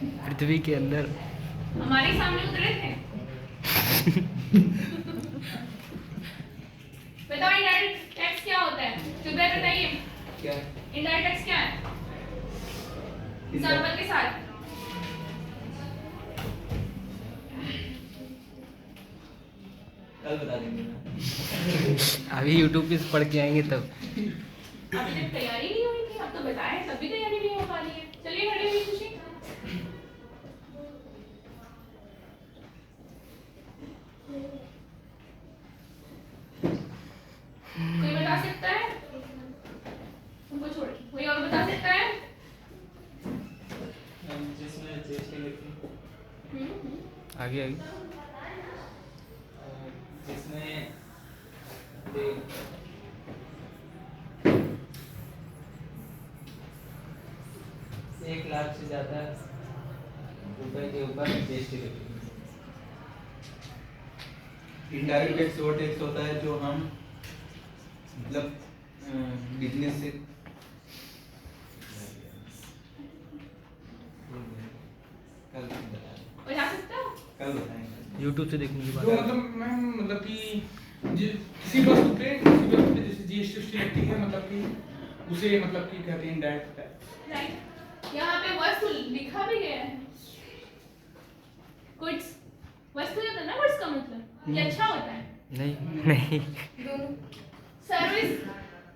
पृथ्वी के अंदर हमारे सामने उतरे थे। बताओ इनडायरेक्ट टैक्स क्या होता है? चुप रह बताइए। क्या इनडायरेक्ट टैक्स क्या है? एग्जांपल के साथ। कल बता देंगे ना। अभी यूट्यूब पे पढ़ के आएंगे तब। अभी तक तैयारी नहीं हुई थी, अब तो बताएं तब भी तैयारी नहीं हो पा रही है। चलिए खड़े हुई खुशी। कोई बता सकता है? तुमको छोड़ के कोई और बता सकता है? जिसमें जीएसटी लिखी आगे आगे जिसमें 1 लाख से ज्यादा रुपए के ऊपर जीएसटी लिखी। इनडायरेक्ट टैक्स वो टैक्स होता है जो हम मतलब बिजनेस से कल बता सकते हो? बताएंगे। यूट्यूब से देखने की बात जो है। मतलब मैम मतलब कि किसी वस्तु पे जैसे जीएसटी लगती है, मतलब कि उसे मतलब कि कहते हैं डायरेक्ट टैक्स। राइट। यहाँ पे वस्तु लिखा भी गया है। गुड्स वस्तु होता है ना, गुड्स का मतलब ये अच्छा होता है। नहीं नहीं दोनों। सर्विस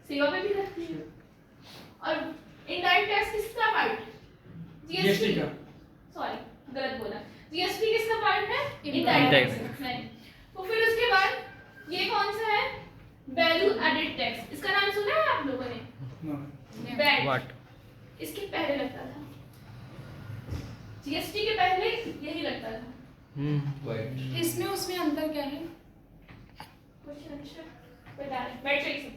सेवा पे भी लगती है। और इनडायरेक्ट टैक्स किसका पार्ट? जीएसटी का। सॉरी गलत बोला। जीएसटी किसका पार्ट है? Indirect tax. नहीं। तो फिर उसके बाद ये कौन सा है? Value added tax. इसका नाम सुना है आप लोगों ने? वैट। व्हाट इसके पहले लगता था। जीएसटी के पहले यही लगता था। इसमें उसमें अंतर क्या है? बैठ जाइए।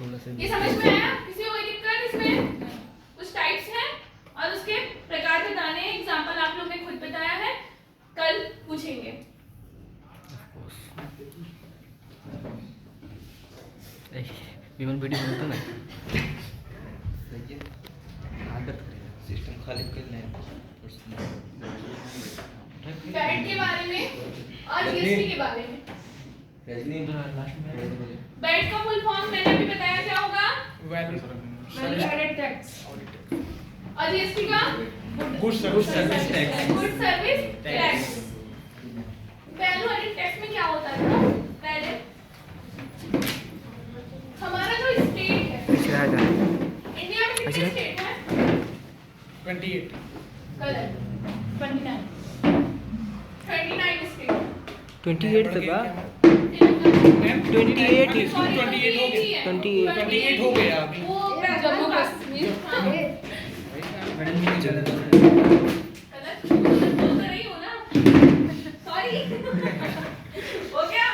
थोड़ा सा ये समझ में आया? किसी को कोई दिक्कत इसमें? कुछ टाइप्स हैं और उसके प्रकार बताने हैं। एग्जांपल आप लोग ने खुद बताया है, कल पूछेंगे। विमल वीडियो बनता ना आदत सिस्टम खाली कर लें वैट के बारे में और जीएसटी के बारे में। रजनी लास्ट में वैट का फुल फॉर्म मैंने अभी बताया क्या होगा? Value value added tax. और जीएसटी का good service tax. Good service tax. Value added tax में क्या होता है ना? पहले हमारा जो स्टेट है, इंडिया में कितने स्टेट हैं? 28 गलत। 29 स्टेट। 28 तक का 28 ही 28 हो गया अभी। वो जम्मू कश्मीर। हाँ। गलत बोल तो रही हो ना? सॉरी। हो गया?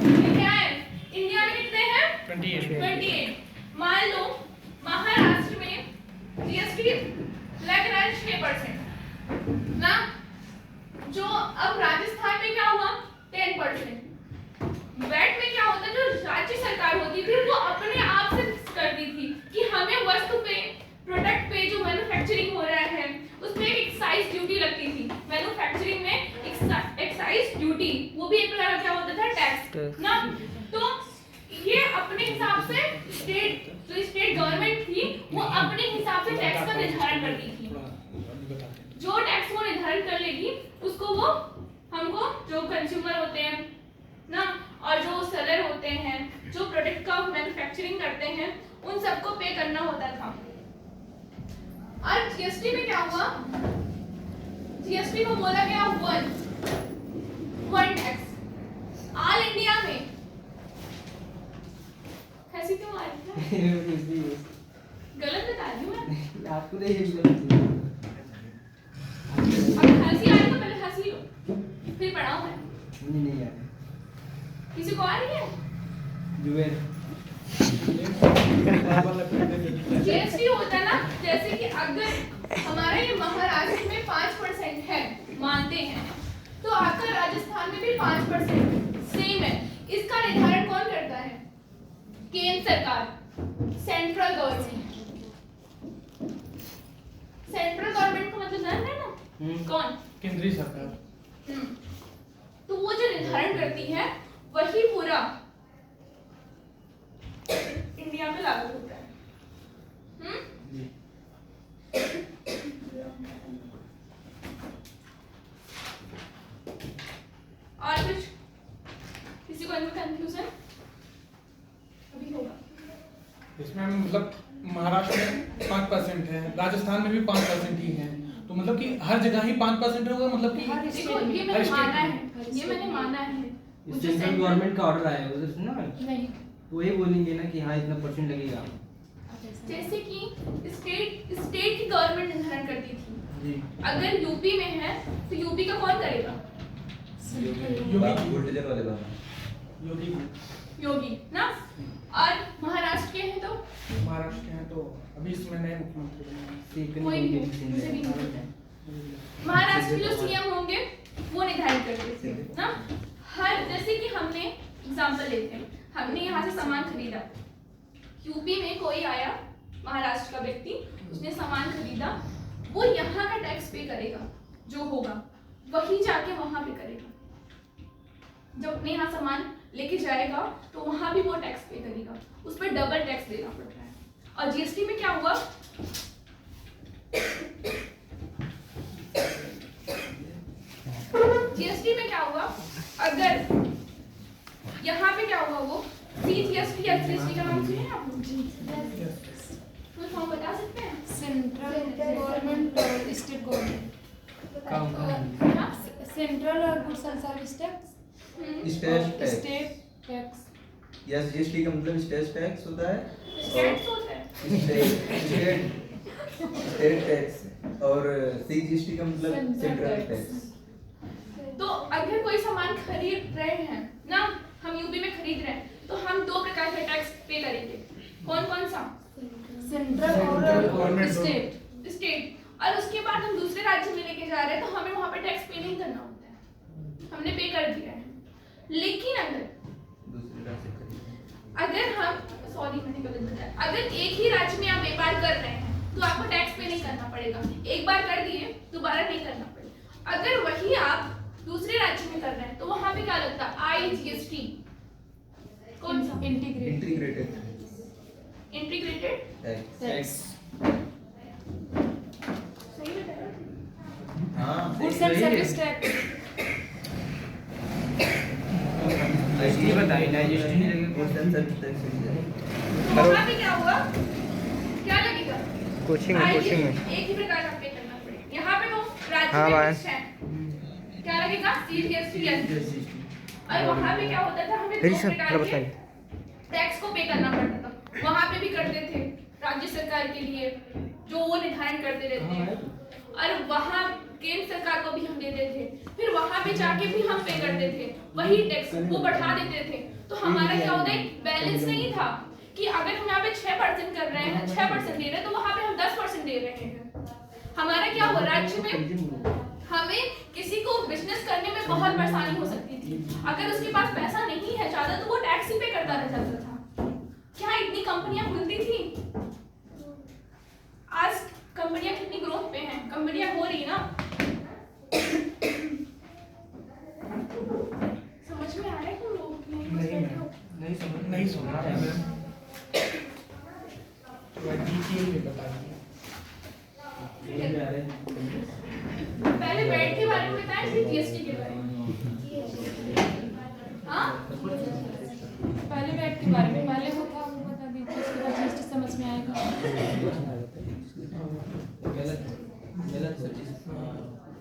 ये क्या है? इंडिया में कितने हैं? 28। मान लो महाराष्ट्र में जीएसटी लग रहा है 6% ना? जो अब राजस्थान में क्या हुआ? 10%। वैट में क्या होता है? जो राज्य सरकार होती थी वो अपने आप से करती थी कि हमें वस्तु पे, प्रोडक्ट पे जो मैन्युफैक्चरिंग हो रहा है उस पे एक एक्साइज ड्यूटी लगती थी। मैन्युफैक्चरिंग में एक्साइज ड्यूटी, वो भी एक प्रकार का क्या होता था? टैक्स ना? तो ये अपने हिसाब से स्टेट, जो स्टेट गवर्नमेंट थी वो अपने हिसाब से टैक्स का निर्धारण करती थी। जो टैक्स वो निर्धारण कर लेगी उसको वो हमको, जो कंज्यूमर होते हैं ना और जो सेलर होते हैं, जो प्रोडक्ट का मैन्युफैक्चरिंग करते हैं, उन सबको पे करना होता था। और जीएसटी में क्या हुआ? जीएसटी को बोला गया वन टैक्स ऑल इंडिया में। हंसी क्यों आ रही है? गलत बता रही हूँ मैं। आपको नहीं अब हंसी आ रही तो पहले हंसी लो, फिर पढ़ाऊँ मैं। नहीं यार किसी को आ रही है? जुबेर जीएसटी होता ना, जैसे कि अगर हमारे ये महाराष्ट्र में 5% है, मानते हैं, तो आपका राजस्थान में भी 5% सेम है। इसका निर्धारण कौन करता है? केंद्र सरकार, सेंट्रल गवर्नमेंट। सेंट्रल गवर्नमेंट का मतलब कौन? केंद्रीय सरकार। तो वो जो निर्धारण करती है वही पूरा इंडिया में लागू होता है। और कुछ किसी को इनमें कंफ्यूजन अभी होगा? इसमें मतलब महाराष्ट्र में 5% है, राजस्थान में भी 5% ही है, तो मतलब कि हर जगह ही 5% होगा, मतलब कि हर देखो स्टेट ये में। मैंने हर माना स्टेट है, में। ये मैंने माना है। वो जो सेंट्रल सेंट्रल गवर्नमेंट का ऑर्डर आया है उधर से ना, नहीं, वो ये बोलेंगे ना कि हाँ इतना परसेंट लगेगा। जैसे कि स्टेट की गवर्नमेंट निर्धारण करती थी, जी अगर यूपी में है तो यूपी का कौन करेगा? वोल्टेजर वाले बाबा। योगी योगी ना। और महाराष्ट्र के हैं तो महाराष्ट्र के हैं, तो अभी इसमें नए मुख्यमंत्री बने हैं। कोई भी हो, मुझे भी नहीं पता। महाराष्ट्र के जो सीएम होंगे वो निर्धारित करते थे ना। हर जैसे कि हमने एग्जांपल लेते हैं, हमने यहाँ से सामान खरीदा, यूपी में कोई आया महाराष्ट्र का व्यक्ति, उसने सामान खरीदा, वो यहाँ का टैक्स पे करेगा, जो होगा वही जाके वहां पे करेगा। जब अपने यहाँ सामान लेके जाएगा तो वहां भी वो टैक्स पे करेगा, उस पर डबल टैक्स देना पड़ रहा है। और जीएसटी में क्या हुआ? जीएसटी में क्या हुआ? अगर यहाँ पे क्या हुआ, वो सीजीएसटी या जीएसटी का नाम सुने आप लोग? फुल फॉर्म बता सकते हैं? सेंट्रल गवर्नमेंट और स्टेट गवर्नमेंट। हाँ? सेंट्रल और goods and service tax, state tax. State tax. Yes, GST का मतलब स्टेट टैक्स होता है। टैक्स होता है। स्टेट टैक्स और सीजीएसटी का मतलब सेंट्रल टैक्स। तो अगर कोई सामान खरीद रहे हैं ना, हम यूपी में खरीद रहे हैं, तो हम दो प्रकार का टैक्स पे करेंगे। कौन कौन सा? सेंट्रल और स्टेट। स्टेट। और उसके बाद हम दूसरे राज्य में लेके जा रहे हैं तो हमें वहां पे टैक्स पे नहीं करना होता है, हमने पे कर दिया है। लेकिन दूसरे राज्य अगर हम मैंने गलत बताया, अगर एक ही राज्य में आप व्यापार कर रहे हैं तो आपको टैक्स पे नहीं करना पड़ेगा, एक बार कर दिए दोबारा नहीं करना पड़ेगा। अगर वही आप दूसरे राज्य में कर रहे हैं तो वहां पे क्या लगता है? IGST। कौन सा? Integrated tax. सही बताया? हाँ, goods and service tax. GST बताइए ना, जीएसटी नहीं लगेगा। तो वहां पे क्या हुआ? क्या लगेगा? कोचिंग में एक ही प्रकार का पे करना पड़ेगा। यहाँ पे तो राज्य हाँ, में बात। फिक्स है, क्या लगेगा? CGST। और वहाँ पे क्या होता था, हमें फिर दो से प्रकार के टैक्स को पे करना पड़ता था। वहाँ पे भी करते थे राज्य सरकार के लिए, जो वो निर्धारण करते रहते हैं, और वहाँ केंद्र सरकार को भी हम देते थे, फिर वहाँ पे जाके भी हम पे करते थे वही टैक्स, वो बढ़ा देते थे। तो हमारा क्या होता है, बैलेंस नहीं था कि अगर हम यहाँ पे 6% कर रहे हैं, 6% दे रहे हैं, तो वहाँ पे हम 10% दे रहे हैं। हमारा क्या हुआ, राज्य में हमें किसी को बिजनेस करने में बहुत परेशानी हो सकती थी। अगर उसके पास पैसा नहीं है ज्यादा तो वो टैक्स ही पे करता रह जाता था। क्या इतनी कंपनियां खुलती थी? आज कंपनियां कितनी ग्रोथ पे हैं, कंपनियां हो रही ना। समझ में आ रहा है तुम लोग? नहीं सुना है मैम। डिटेल में बता दीजिए। पहले बेड के बारे में बताएं, फिर जीएसटी के बारे में। हाँ, पहले बैठ के बारे में पहले वो था, वो बता दीजिए, उसके बाद जीएसटी समझ में आएगा।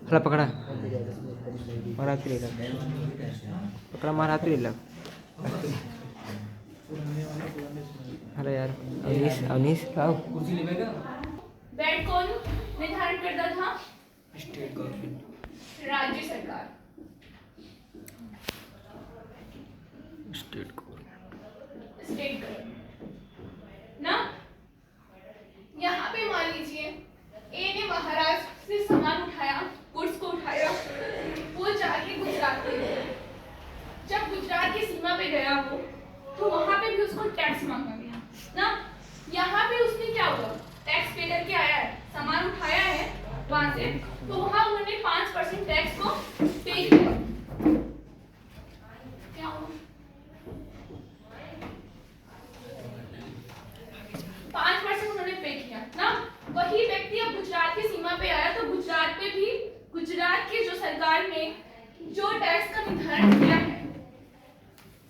हला पकड़ा मारा हाथ ले लग, पकड़ा मारा हाथ ले लग। अरे यार अवनीश आओ। कुर्सी लेगा। बेड कौन निर्धारण करता था? स्टेट गवर्नमेंट, राज्य सरकार। स्टेट गवर्नमेंट ना। यहाँ पे मान लीजिए ए ने महाराष्ट्र से सामान उठाया, गुड्स को उठाया, वो जाके गुजरात में गया। जब गुजरात की सीमा पे गया वो, तो वहां पे भी उसको टैक्स मांगा गया ना। यहाँ पे उसने क्या हुआ, टैक्स पे करके आया है, सामान उठाया है, वहां से, तो वहां उन्होंने 5% टैक्स को पे किया। क्या हुआ? 5% उन्होंने पे किया ना। वही व्यक्ति अब गुजरात की सीमा पे आया, तो गुजरात पे भी गुजरात की जो सरकार ने जो टैक्स का निर्धारण किया है,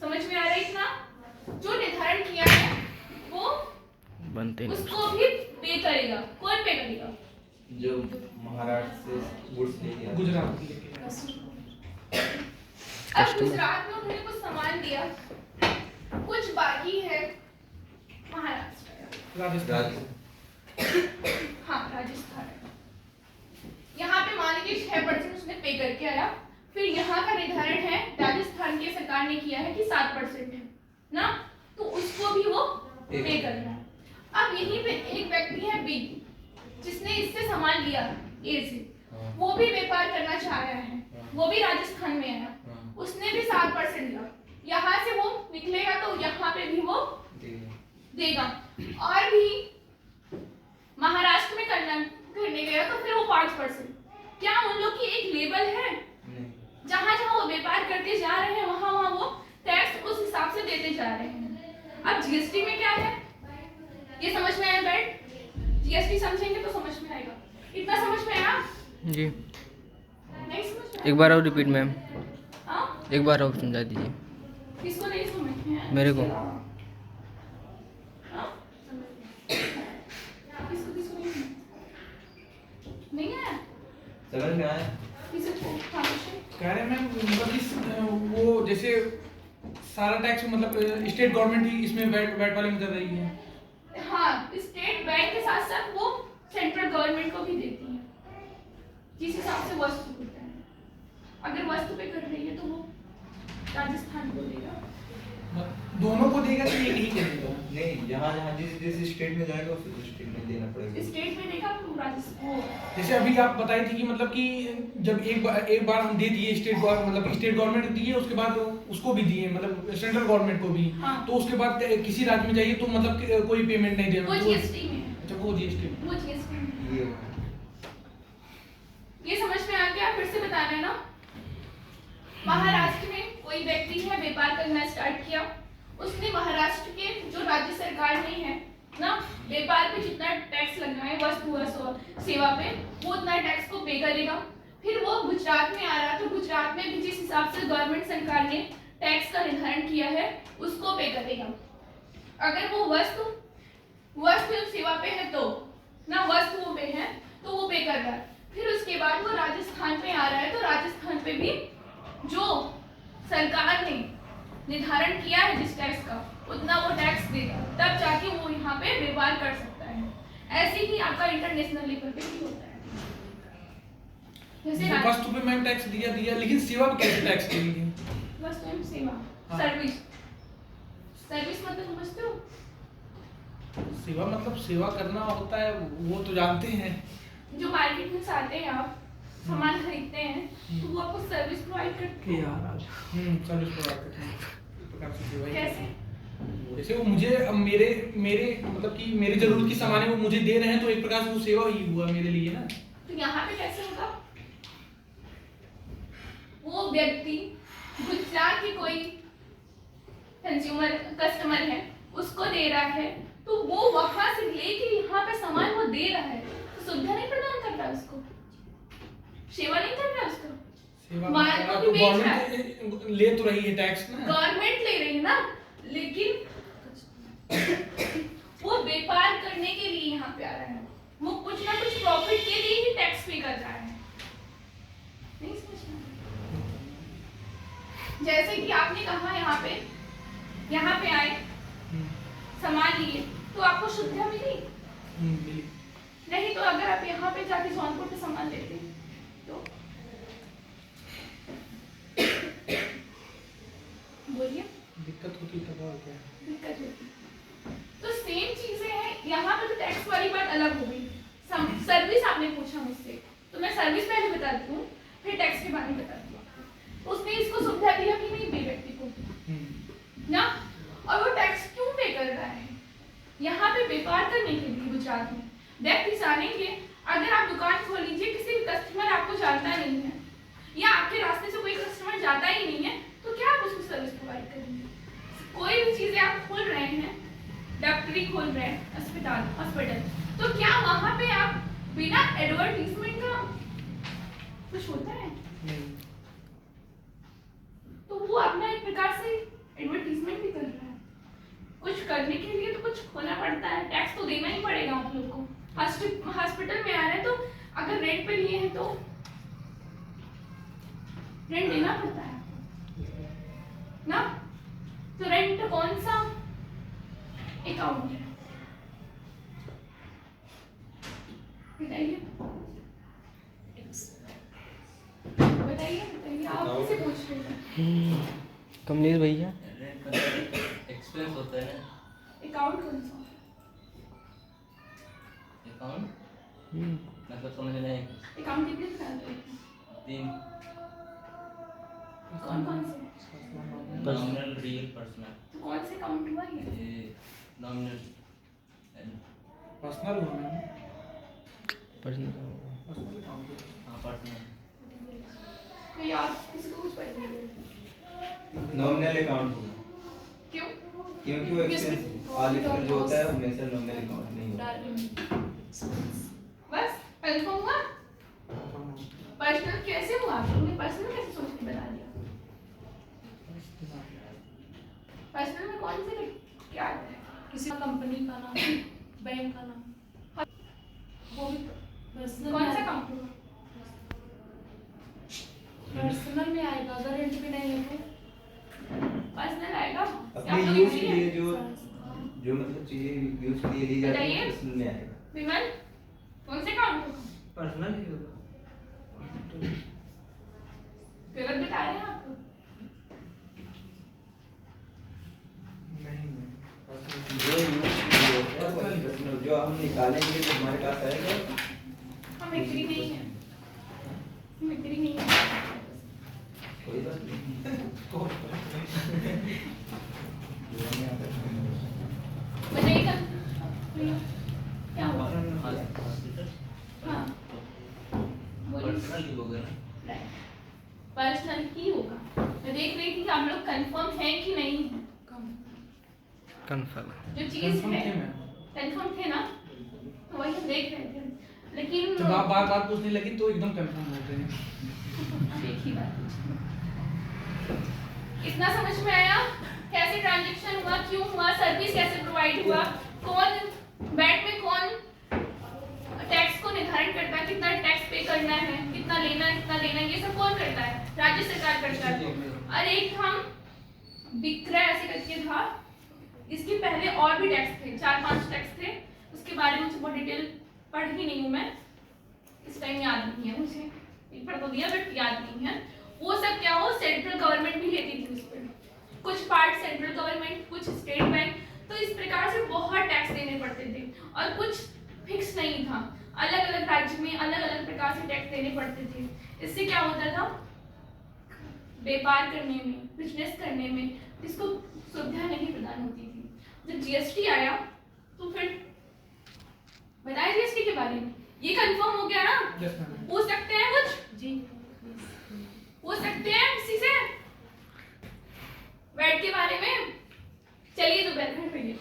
समझ में आ रहा है इतना? जो निर्धारण किया है वो बनते नहीं उसको भी पे करेगा। कौन पे करेगा? जो महाराष्ट्र से गुड्स लेके आते गुजरात की लेके अब गुजरात में उन्होंने कुछ सामान दिया, कुछ बाकी है महाराष्ट्र, राजस्थान। हाँ राजस्थान। यहाँ पे मान लीजिए 6% उसने पे करके आया, फिर यहाँ का निर्धारण है राजस्थान की सरकार ने किया है कि 7% है ना, तो उसको भी वो पे करना है। अब यहीं पे एक व्यक्ति है बी, जिसने इससे सामान लिया ए से, वो भी व्यापार करना चाह रहा है, वो भी राजस्थान में आया, उसने भी 7% लिया, यहाँ से वो निकलेगा तो यहाँ पे भी वो देगा। और भी महाराष्ट्र में करने गया तो फिर वो 5%। क्या उन लोग की एक लेवल है? जहाँ जहाँ वो व्यापार करते जा रहे हैं वहाँ वहाँ वो टैक्स उस हिसाब से देते जा रहे हैं। अब जीएसटी में क्या है ये समझ में आया? बैठ, जीएसटी समझेंगे तो समझ में आएगा। इतना समझ में आया जी? नहीं समझ में आया? एक बार और रिपीट मैम, हाँ? एक बार और समझा दीजिए किसको नहीं समझ में आया? मेरे को। हाँ? किसको किसको नहीं आया? समझ में आया? किसी को? हाँ, पूछिए। कह रहे मैम मतलब कि वो जैसे सारा टैक्स मतलब स्टेट गवर्नमेंट ही इसमें वैट वाले में कर रही है। हाँ, स्टेट बैंक के साथ साथ वो सेंट्रल गवर्नमेंट को भी देती है, जिस हिसाब से वस्तु होता है। अगर वस्तु पे कर रही है तो वो राजस्थान को देगा, दोनों को देगा कि एक ही को देगा? नहीं, जहाँ जहाँ जिस स्टेट में जाएगा उस स्टेट में देना पड़ेगा। स्टेट में देगा तो राजस्थान। जैसे अभी आप बताई थी कि मतलब कि जब एक बार हम दे दिए मतलब स्टेट गवर्नमेंट दिए, उसके बाद उसको भी दिए मतलब सेंट्रल गवर्नमेंट को भी, हाँ। तो उसके बाद किसी राज्य में जाइए तो मतलब कोई पेमेंट नहीं देना। वो जीएसटी में है। अच्छा, वो जीएसटी में। वो जीएसटी में। ये ये समझ में आ गया? फिर से बताना है ना। महाराष्ट्र में कोई व्यक्ति है, व्यापार करना स्टार्ट किया, उसने महाराष्ट्र के जो राज्य सरकार में है ना, व्यापार पे जितना टैक्स लगना है वस्तु और सेवा पे, वो उतना टैक्स को पे करेगा। फिर वो गुजरात में आ रहा, तो गुजरात में भी जिस हिसाब से गवर्नमेंट सरकार ने टैक्स का निर्धारण किया है उसको पे करेगा। अगर वो वस्तु सेवा पे है तो ना, वस्तुओं पे है तो वो पे कर रहा है। फिर उसके बाद वो राजस्थान में आ रहा है, तो राजस्थान पे भी जो सरकार ने निर्धारण किया है जिस टैक्स का, उतना वो टैक्स देगा, तब जाके वो यहाँ पे व्यवहार कर सकता है। ऐसे ही आपका इंटरनेशनल लेवल पे भी होता है। जैसे वस्तु पे मैम टैक्स दिया, लेकिन सेवा पे कैसे टैक्स देंगे? वस्तु एवं सेवा, हाँ। सर्विस मतलब समझते हो? सेवा मतलब सेवा करना होता है, वो तो जानते हैं। जो मार्केट में से आते हैं, आप सामान खरीदते हैं तो वो आपको सर्विस प्रोवाइड करते हैं। सर्विस प्रोवाइड करते हैं, एक प्रकार से सेवा ही है। कैसे? जैसे वो मुझे अब मेरे मतलब कि मेरे जरूरत की सामान है वो मुझे दे रहे हैं, तो एक प्रकार से वो सेवा ही हुआ मेरे लिए ना। तो यहाँ पे कैसे होगा? वो व्यक्ति गुजरात की कोई कस्टमर है, उसको दे रहा है, तो वो वहां से लेके यहाँ पे सामान वो दे रहा है, तो सुविधा नहीं प्रदान कर रहा उसको, सेवा नहीं कर रहा उसको। सेवा माल को भी बेच रहा है। गवर्नमेंट ले तो रही है टैक्स ना, गवर्नमेंट ले रही है ना, लेकिन वो व्यापार करने के लिए यहाँ पे आ रहा है, वो कुछ ना कुछ प्रॉफिट के लिए ही टैक्स पे कर रहा है। नहीं समझ में? जैसे कि आपने कहा यहाँ पे आए, सामान लिए, तो आपको सुविधा मिली? मिली। नहीं तो अगर आप यहाँ पे जाके जौनपुर पे सामान लेते तो बोलिए, दिक्कत होती तब और क्या? दिक्कत होती। तो सेम चीजें हैं यहाँ पे, तो टैक्स वाली बात अलग हो गई। सर्विस आपने पूछा मुझसे, तो मैं सर्विस पहले बताती हूँ, फिर टैक्स के बारे में बताती हूँ। उसने इसको सुविधा दिया कि नहीं दी व्यक्ति को ना, और वो टैक्स क्यों पे कर रहा है? यहाँ पे व्यापार करने के लिए गुजरात में व्यक्ति जानेंगे, अगर आप दुकान खोल लीजिए अस्पताल हॉस्पिटल, तो क्या वहाँ पे आप बिना एडवर्टीजमेंट का कुछ होता है? तो वो अपना एक प्रकार से एडवर्टीजमेंट भी कर रहा है। कुछ करने के लिए तो कुछ खोना पड़ता है, टैक्स तो देना ही पड़ेगा आप लोग को। हॉस्पिटल में आ रहे हैं तो अगर रेंट पे लिए हैं तो रेंट देना पड़ता है ना। तो रेंट कौन सा अकाउंट है बताइए बताइए बताइए, आप किसे पूछ रहे हैं? कमलेश भैया एक्सपेंस होता है अकाउंट कौन सा? अकाउंट, मतलब समझ रहे हैं? अकाउंट कितने प्रकार के हैं? 3 कौन कौन से? Nominal, real, personal. तो कौन से अकाउंट हुआ ये? ये नॉमिनल पर्सनल हुआ मैम, पर्सनल पर्सनल अकाउंट। हाँ पर्सनल। कोई आप किसी को कुछ पता नहीं? नॉमिनल अकाउंट होगा क्यों? क्योंकि वो एक्सपेंस ऑल एक्सपेंस जो होता है वो हमेशा नॉमिनल अकाउंट नहीं होता। बस कंफर्म हुआ? पर्सनल कैसे हुआ? तुमने पर्सनल कैसे सोच के बता दिया? पर्सनल में कौन से क्या आता है? किसी कंपनी का नाम, बैंक का नाम, वो भी पर्सनल कौन सा कंपनी? पर्सनल में आएगा। अगर रेंट पे नहीं है तो पर्सनल आएगा। अपने यूज के लिए जो मतलब चीजें यूज के लिए ली जाती है बताइए। उसमें आएगा। विमल कौन से अकाउंट होगा? पर्सनल ही होगा। गलत बता रहे हैं आप लोग। जो यूज के लिए होता है वो personal, जो हम निकालेंगे तो हमारे पास आएगा। हम एग्री नहीं है, हम एग्री नहीं है। कोई बात नहीं। बताइए क्या हुआ? हॉस्पिटल हाँ बोलिए। पर्सनल ही होगा ना। पर्सनल ही होगा। मैं देख रही थी कि आप लोग कंफर्म है कि नहीं है। कंफर्म जो चीज कंफर्म है थे मैम। कंफर्म थे ना, तो वही हम देख रहे थे। लेकिन जब आप बार बार पूछने लगी तो एकदम कंफर्म होते हैं। एक ही बात। इतना समझ में आया कैसे ट्रांजैक्शन हुआ, क्यों हुआ, सर्विस कैसे प्रोवाइड हुआ, कौन बेड में कौन टैक्स को निर्धारण करता है, कितना टैक्स पे करना है, कितना लेना है, ये सब कौन करता है? राज्य सरकार करता है। और एक हम विक्रय ऐसे करके था, इसके पहले और भी टैक्स थे, 4-5 टैक्स थे। उसके बारे में मुझे बहुत डिटेल पढ़ ही नहीं हूँ मैं, इस टाइम याद नहीं है मुझे, एक पढ़ तो दिया बट याद नहीं है। वो सब क्या हो, सेंट्रल गवर्नमेंट भी लेती थी उस पर, कुछ पार्ट सेंट्रल गवर्नमेंट, कुछ स्टेट बैंक। तो इस प्रकार से बहुत टैक्स देने पड़ते थे और कुछ फिक्स नहीं था, अलग अलग राज्य में अलग अलग प्रकार से टैक्स देने पड़ते थे। इससे क्या होता था, व्यापार करने में, बिजनेस करने में इसको सुविधा नहीं प्रदान होती थी। जब जीएसटी आया तो फिर बताया जीएसटी के बारे में, ये कंफर्म हो गया ना? Yes, ma'am. पूछ सकते हैं कुछ? जी पूछ सकते हैं किसी से वैट के बारे में? चलिए तो बैठे रहिए।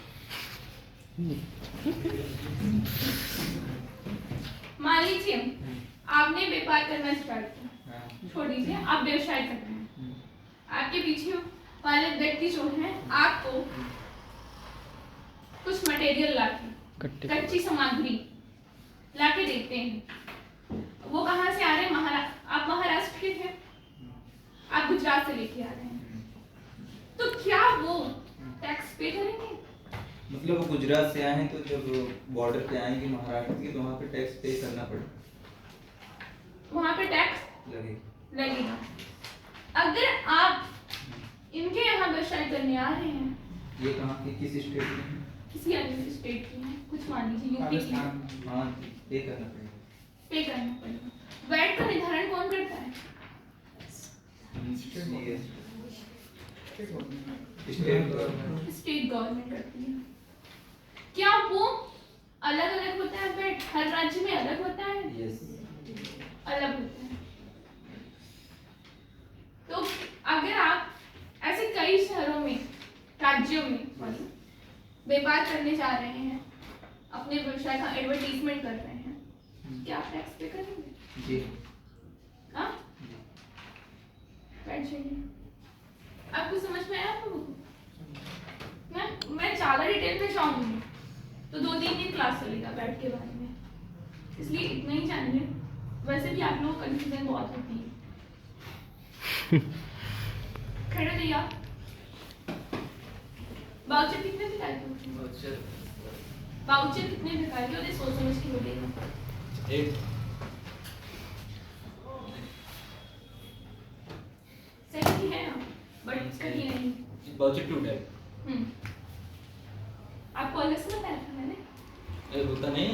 मान लीजिए आपने व्यापार करना स्टार्ट किया, छोड़ दीजिए, आप व्यवसाय कर रहे हैं। आपके पीछे वाले व्यक्ति जो है आपको कुछ मटेरियल लाके, कच्ची सामग्री लाके देते हैं। वो कहाँ से आ रहे हैं? आप महाराष्ट्र के थे, आप गुजरात से लेके आ रहे हैं, तो क्या वो टैक्स पे करेंगे? मतलब वो गुजरात से आए हैं तो जब बॉर्डर पे आएंगे महाराष्ट्र के तो वहाँ पे टैक्स पे करना पड़ेगा, वहाँ पे टैक्स लगेगा। लगेगा। अगर आप इनके यहाँ व्यवसाय करने आ रहे हैं, ये कहाँ के किस स्टेट में है? किसी अन्य स्टेट की है, कुछ मान लीजिए यूपी की है, राजस्थान। हाँ पे करना पड़ेगा। पे करना पड़ेगा। वैट का निर्धारण कौन करता है? State government. स्टेट गवर्नमेंट करती है। क्या वो अलग अलग होता है वैट? हर राज्य में अलग होता है? यस। अलग होता है। तो अगर आप ऐसे कई शहरों में, राज्यों में व्यापार करने जा रहे हैं, अपने व्यवसाय का एडवर्टीजमेंट कर रहे हैं, क्या आप टैक्स पे करेंगे? जी हाँ, बैठ जाइए। आपको समझ में आया? आपको मैं ज़्यादा डिटेल में जाऊंगी तो 2-3 दिन क्लास चलेगा बैठ के बारे में, इसलिए इतना ही जानिए। वैसे भी आप लोगों को कंफ्यूजन बहुत होती है। खड़े रहिए आप। बाउचर कितने दिखाए थे? बाउचर कितने दिखाए थे? उन्हें सोच समझ के बोलिएगा। 8 सही है आप, बट कहीं नहीं। बाउचर 2 टाइप आपको अलग से बताया था मैंने? होता नहीं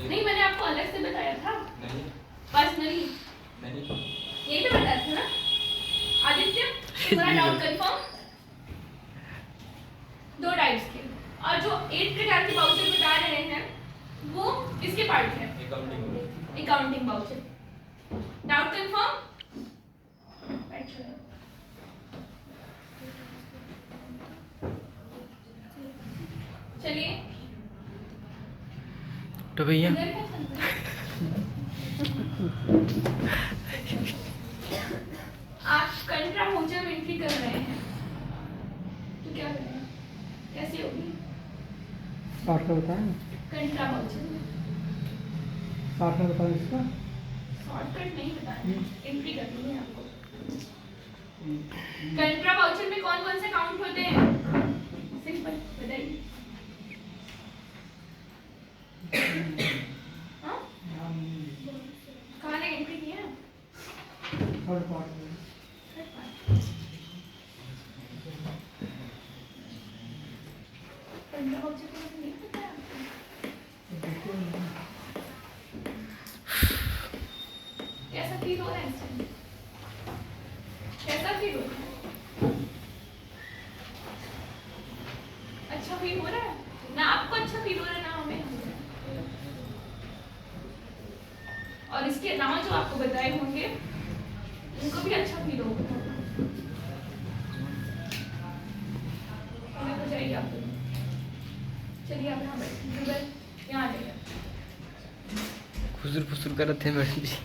नहीं, मैंने आपको अलग से बताया था नहीं पर्सनली, नहीं यही तो बताया था ना आदित्य? तुम्हारा डाउट कंफर्म? 2 टाइप्स के, और जो 8 प्रकार के बाउचर बता रहे हैं वो किसके पार्ट है? Accounting voucher. Doubt confirm? चलिए तो भैया इधर क्या चल रहा है? आप कंट्रा बाउचर में एंट्री कर रहे हैं तो क्या करें? कैसे होगी? शॉर्ट में बताएं ना, कंट्रा बाउचर में शॉर्ट में बताएं इसका। शॉर्टकट नहीं बताना, एंट्री करनी है आपको। कंट्रा बाउचर में कौन कौन से अकाउंट होते हैं? सिंपल बताइए। हाँ? कहाँ ने एंट्री किया? थर्ड पार्ट में। कंट्रा बाउचर के बारे में नहीं पता है आपको? कैसा फील हो रहा है इस टाइम? कैसा फील हो रहा है? अच्छा फील हो रहा है ना? आपको अच्छा फील हो रहा है ना? हमें हो रहा है। और इसके अलावा जो आपको बताए होंगे उनको भी अच्छा फील होगा। हो जाइए आप, चलिए आप यहाँ बैठिए, यहाँ आ जाइए। खुसर फुसर कर रहे थे मैडम जी।